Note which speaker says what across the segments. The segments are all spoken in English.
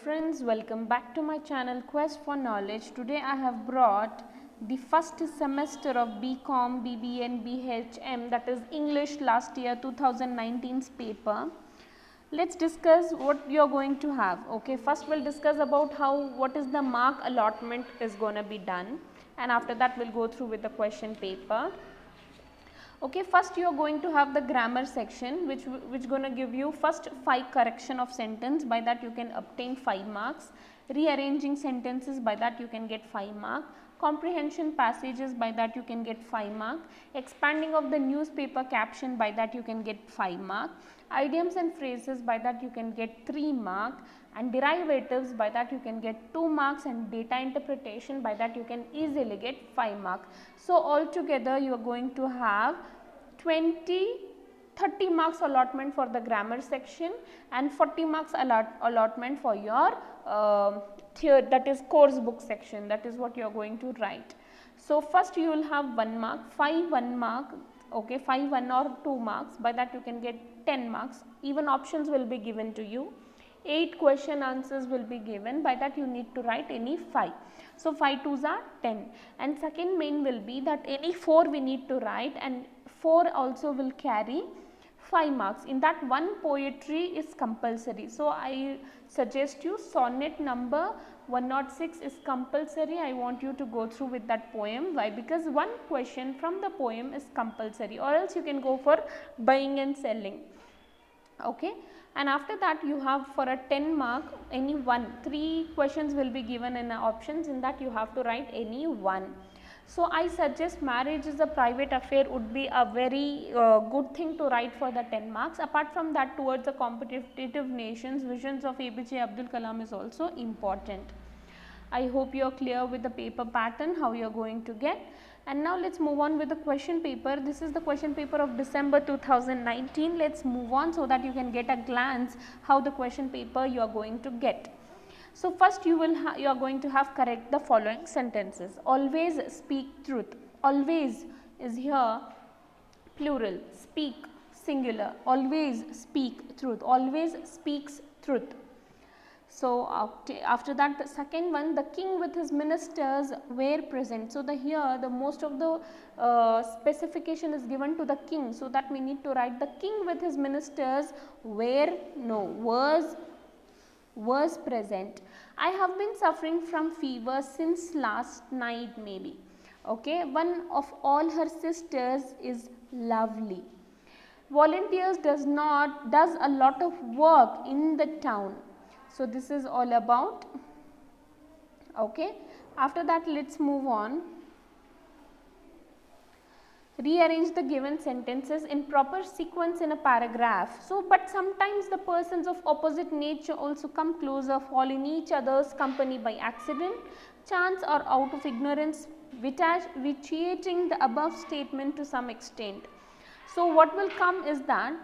Speaker 1: friends, welcome back to my channel Quest for Knowledge. Today I have brought the first semester of BCom, BBA and BHM, that is English last year 2019's paper. Let's discuss what you are going to have. Okay, first we'll discuss about what is the mark allotment is going to be done, and after that we'll go through with the question paper. Okay, first you are going to have the grammar section which going to give you first 5 correction of sentence, by that you can obtain 5 marks, rearranging sentences, by that you can get 5 mark, comprehension passages, by that you can get 5 mark, expanding of the newspaper caption, by that you can get 5 mark, idioms and phrases, by that you can get 3 mark, and derivatives, by that you can get 2 marks, and data interpretation, by that you can easily get 5 mark. So altogether you are going to have 30 marks allotment for the grammar section and 40 marks allotment for your that is course book section, that is what you are going to write. So first you will have 1 mark, 5 1 mark, okay, 5 1 or 2 marks, by that you can get 10 marks, even options will be given to you, 8 question answers will be given, by that you need to write any 5. So 5 2s are 10, and second main will be that any 4 we need to write, and 4 also will carry 5 marks. In that, one poetry is compulsory. So I suggest you sonnet number 106 is compulsory. I want you to go through with that poem. Why? Because one question from the poem is compulsory, or else you can go for buying and selling. Okay. And after that you have for a 10 mark any 3 questions will be given in options, in that you have to write any 1. So I suggest marriage is a private affair would be a very good thing to write for the 10 marks. Apart from that, towards the competitive nations, visions of APJ Abdul Kalam is also important. I hope you are clear with the paper pattern, how you are going to get. And now let's move on with the question paper. This is the question paper of December 2019. Let's move on so that you can get a glance how the question paper you are going to get. So first you are going to have correct the following sentences. Always speak truth. Always is here plural, speak singular. Always speak truth. Always speaks truth. So after that, the second one, the king with his ministers were present. So here the most of the specification is given to the king. So that we need to write the king with his ministers was present. I have been suffering from fever since last night maybe. Okay, one of all her sisters is lovely. Volunteers does a lot of work in the town. So this is all about. Okay, after that let's move on. Rearrange the given sentences in proper sequence in a paragraph. So, but sometimes the persons of opposite nature also come closer, fall in each other's company by accident, chance, or out of ignorance, vitiating the above statement to some extent. So, what will come is that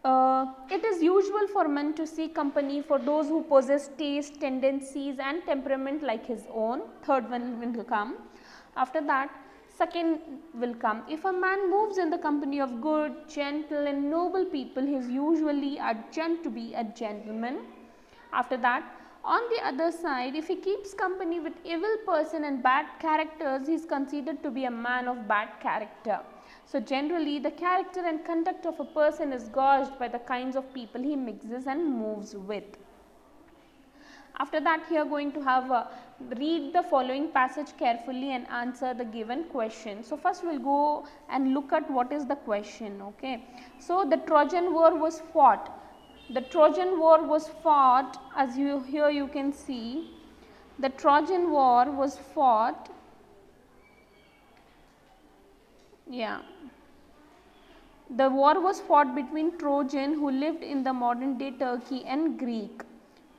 Speaker 1: it is usual for men to seek company for those who possess taste, tendencies and temperament like his own. Third one will come. After that, second will come. If a man moves in the company of good, gentle and noble people, he is usually adjudged to be a gentleman. After that, on the other side, if he keeps company with evil person and bad characters, he is considered to be a man of bad character. So generally, the character and conduct of a person is gauged by the kinds of people he mixes and moves with. After that, here going to have read the following passage carefully and answer the given question. So first we will go and look at what is the question. Okay. So the Trojan War was fought. The Trojan War was fought, as here you can see, the Trojan War was fought. Yeah. The war was fought between Trojan who lived in the modern day Turkey and Greek.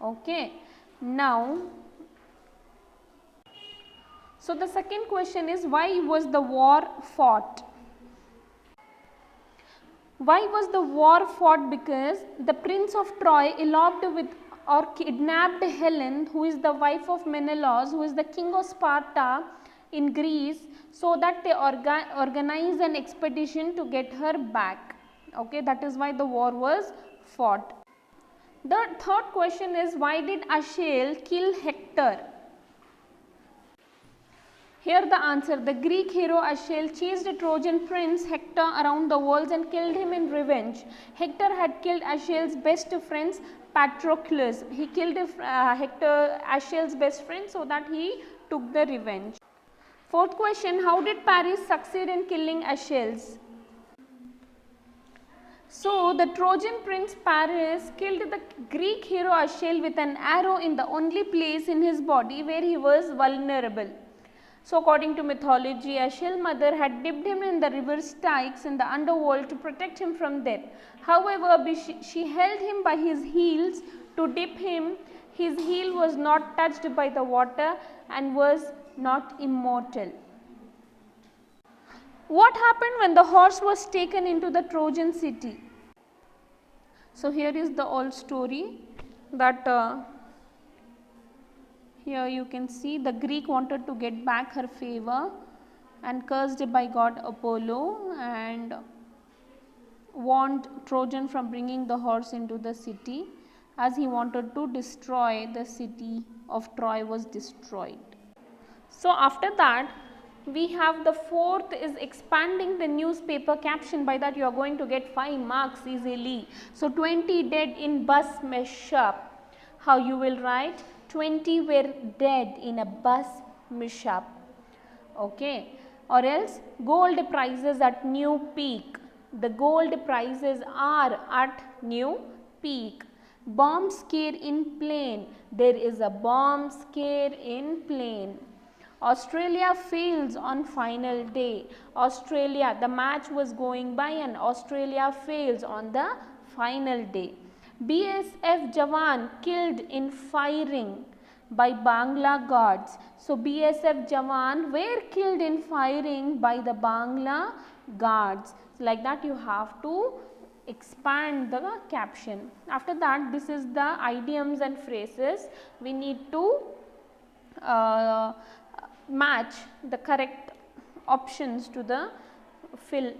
Speaker 1: Okay. Now, so the second question is, why was the war fought? Why was the war fought? Because the prince of Troy eloped with or kidnapped Helen, who is the wife of Menelaus, who is the king of Sparta in Greece, so that they organize an expedition to get her back. Okay, that is why the war was fought. The third question is, why did Achilles kill Hector? Here the answer, the Greek hero Achilles chased a Trojan prince Hector around the walls and killed him in revenge. Hector had killed Achilles' best friend Patroclus. He killed Achilles' best friend so that he took the revenge. Fourth question, how did Paris succeed in killing Achilles? So, the Trojan prince Paris killed the Greek hero Achilles with an arrow in the only place in his body where he was vulnerable. So, according to mythology, Achilles' mother had dipped him in the river Styx in the underworld to protect him from death. However, she held him by his heels to dip him. His heel was not touched by the water and was not immortal. What happened when the horse was taken into the Trojan city? So, here is the old story that here you can see the Greek wanted to get back her favor and cursed by god Apollo and warned Trojan from bringing the horse into the city, as he wanted to destroy the city of Troy was destroyed. So, after that we have the fourth is expanding the newspaper caption. By that you are going to get 5 marks easily. So, 20 dead in bus mishap. How you will write? 20 were dead in a bus mishap. Okay. Or else gold prices at new peak. The gold prices are at new peak. Bomb scare in plane. There is a bomb scare in plane. Australia fails on final day. Australia, the match was going by and Australia fails on the final day. BSF Jawan killed in firing by Bangla guards. So, BSF Jawan were killed in firing by the Bangla guards. So, like that you have to expand the caption. After that, this is the idioms and phrases. We need to match the correct options to the fill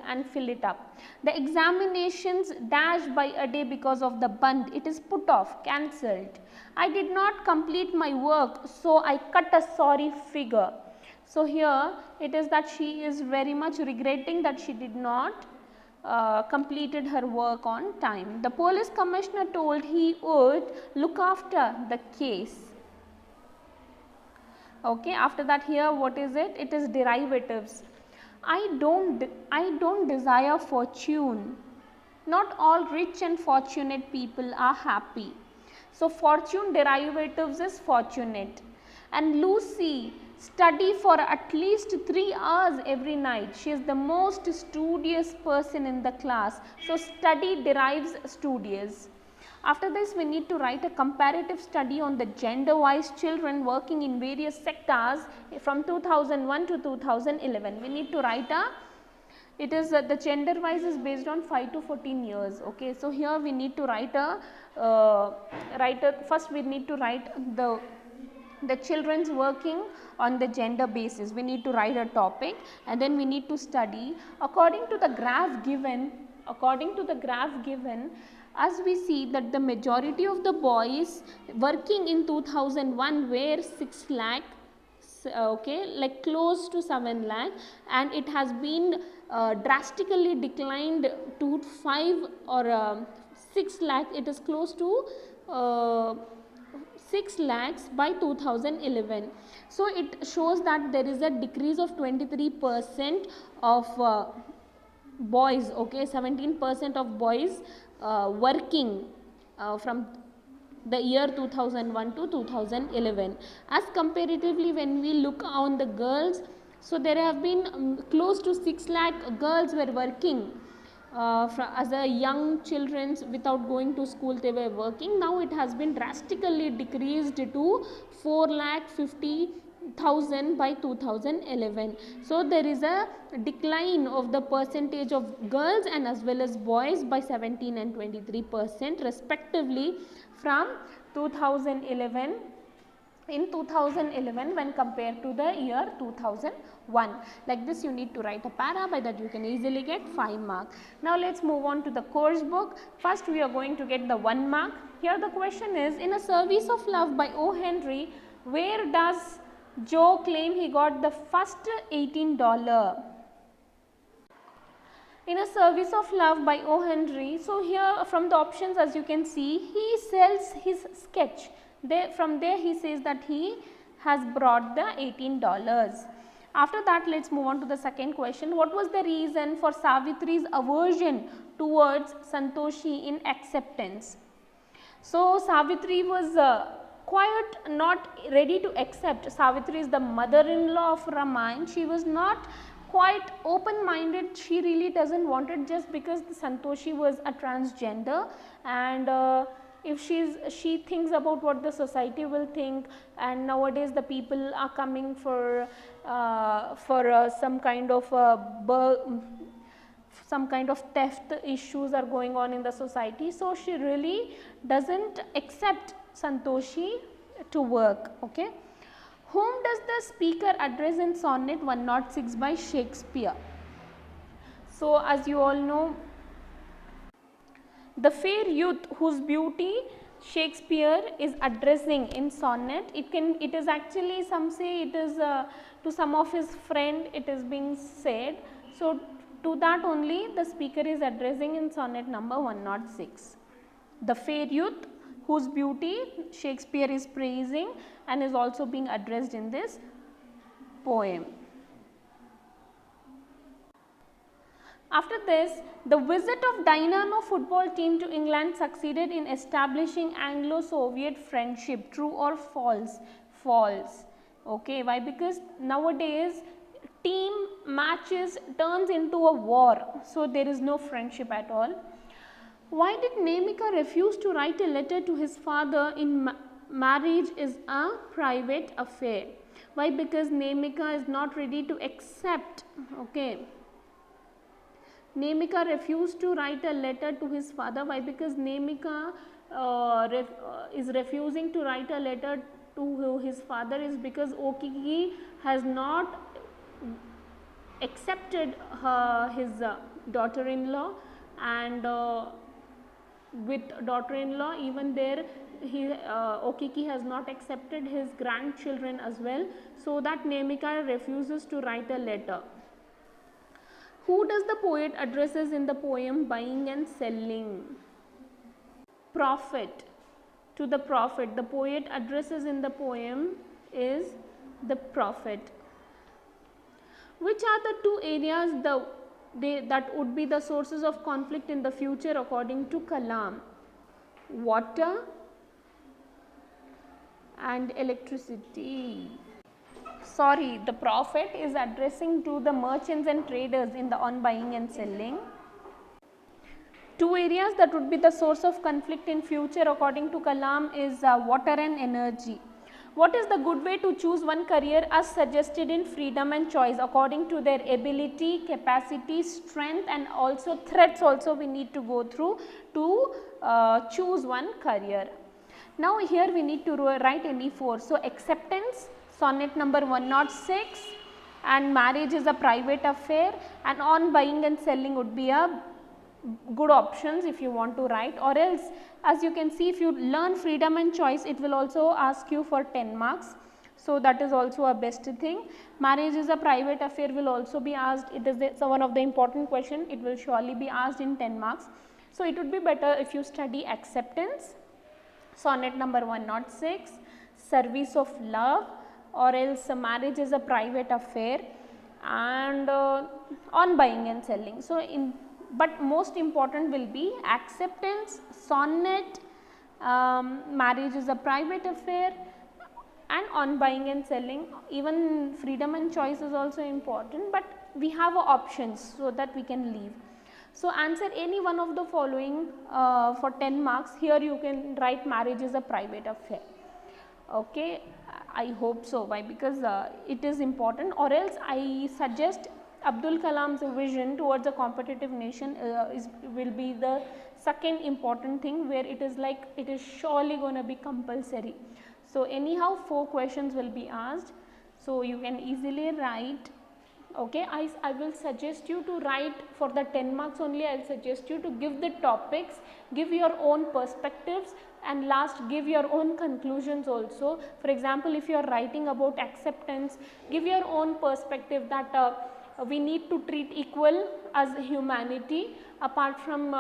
Speaker 1: it up. The examinations dashed by a day because of the band, it is put off, cancelled. I did not complete my work, so I cut a sorry figure. So, here it is that she is very much regretting that she did not completed her work on time. The police commissioner told he would look after the case. Okay, after that here what is it? It is derivatives. I don't desire fortune. Not all rich and fortunate people are happy. So, fortune derivatives is fortunate. And Lucy study for at least 3 hours every night. She is the most studious person in the class. So, study derives studious. After this, we need to write a comparative study on the gender wise children working in various sectors from 2001 to 2011. We need to write it is the gender wise is based on 5 to 14 years. Okay. So, here we need to write first we need to write the children's working on the gender basis. We need to write a topic and then we need to study according to the graph given. As we see that the majority of the boys working in 2001 were 6 lakh, okay, like close to 7 lakh, and it has been drastically declined to 5 or 6 lakh. It is close to 6 lakhs by 2011. So, it shows that there is a decrease of 23% of boys, okay, 17% of boys working from the year 2001 to 2011. As comparatively when we look on the girls, so there have been close to 6 lakh girls were working as a young children without going to school, they were working. Now it has been drastically decreased to 4,50,000 by 2011. So, there is a decline of the percentage of girls and as well as boys by 17 and 23% respectively from 2011 in 2011 when compared to the year 2001. Like this you need to write a para, by that you can easily get 5 marks. Now let us move on to the course book. First we are going to get the 1 mark. Here the question is, in A Service of Love by O. Henry, where does Joe claim he got the first $18? In A Service of Love by O. Henry, so here from the options, as you can see, he sells his sketch. From there he says that he has brought the $18. After that, let us move on to the second question. What was the reason for Savitri's aversion towards Santoshi in acceptance? So Savitri was quite not ready to accept. Savitri is the mother-in-law of Ramayana. She was not quite open-minded. She really doesn't want it, just because Santoshi was a transgender, and if she thinks about what the society will think, and nowadays the people are coming for some kind of theft issues are going on in the society. So she really doesn't accept Santoshi to work. Okay. Whom does the speaker address in Sonnet 106 by Shakespeare? So as you all know, the fair youth whose beauty Shakespeare is addressing in sonnet, it is actually, some say it is to some of his friend it is being said. So to that only the speaker is addressing in sonnet number 106. The fair youth whose beauty Shakespeare is praising and is also being addressed in this poem. After this, the visit of Dynamo football team to England succeeded in establishing Anglo-Soviet friendship. True or false? False. Okay, why? Because nowadays team matches turns into a war, so there is no friendship at all. Why did Nemika refuse to write a letter to his father in marriage is a private affair? Why? Because Nemika is not ready to accept. Okay. Nemika refused to write a letter to his father. Why? Because Nemika is refusing to write a letter to his father is because Okiki has not accepted his daughter-in-law, and with daughter-in-law even there Okiki has not accepted his grandchildren as well, so that Nemika refuses to write a letter. Who does the poet addresses in the poem Buying and Selling? Prophet. To the prophet. The poet addresses in the poem is the prophet. Which are the two areas that would be the sources of conflict in the future according to Kalam? Water and electricity. Sorry, the prophet is addressing to the merchants and traders in the on buying and selling. Two areas that would be the source of conflict in future according to Kalam is water and energy. What is the good way to choose one career as suggested in Freedom and Choice according to their ability, capacity, strength, and also threats also we need to go through to choose one career. Now here we need to write any four. So acceptance, sonnet number 106, and marriage is a private affair, and on buying and selling would be a good options if you want to write, or else as you can see if you learn Freedom and Choice it will also ask you for 10 marks. So that is also a best thing. Marriage is a private affair will also be asked. It is one of the important question. It will surely be asked in 10 marks. So it would be better if you study acceptance, sonnet number 106, service of love, or else marriage is a private affair, and on buying and selling. So but most important will be acceptance, sonnet, marriage is a private affair, and on buying and selling. Even Freedom and Choice is also important, but we have options so that we can leave. So answer any one of the following for 10 marks. Here you can write marriage is a private affair. Okay, I hope so. Why? Because it is important, or else I suggest Abdul Kalam's vision towards a competitive nation will be the second important thing, where it is like it is surely going to be compulsory. So anyhow 4 questions will be asked, so you can easily write. Okay, I will suggest you to write for the 10 marks only. I will suggest you to give the topics, give your own perspectives, and last give your own conclusions also. For example, if you are writing about acceptance, give your own perspective that we need to treat equal as humanity. Apart from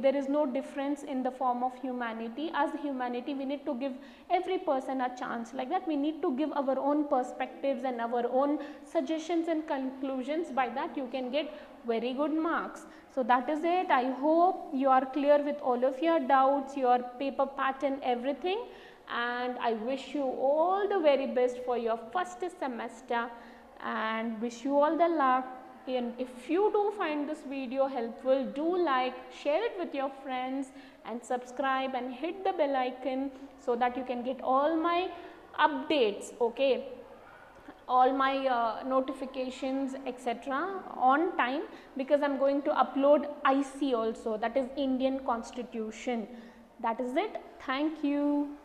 Speaker 1: there is no difference in the form of humanity. As humanity, we need to give every person a chance. Like that, we need to give our own perspectives and our own suggestions and conclusions. By that, you can get very good marks. So that is it. I hope you are clear with all of your doubts, your paper pattern, everything, and I wish you all the very best for your first semester and wish you all the luck. And if you do find this video helpful, do like, share it with your friends, and subscribe and hit the bell icon so that you can get all my updates, okay, all my notifications etc. on time, because I am going to upload IC also, that is Indian Constitution. That is it. Thank you.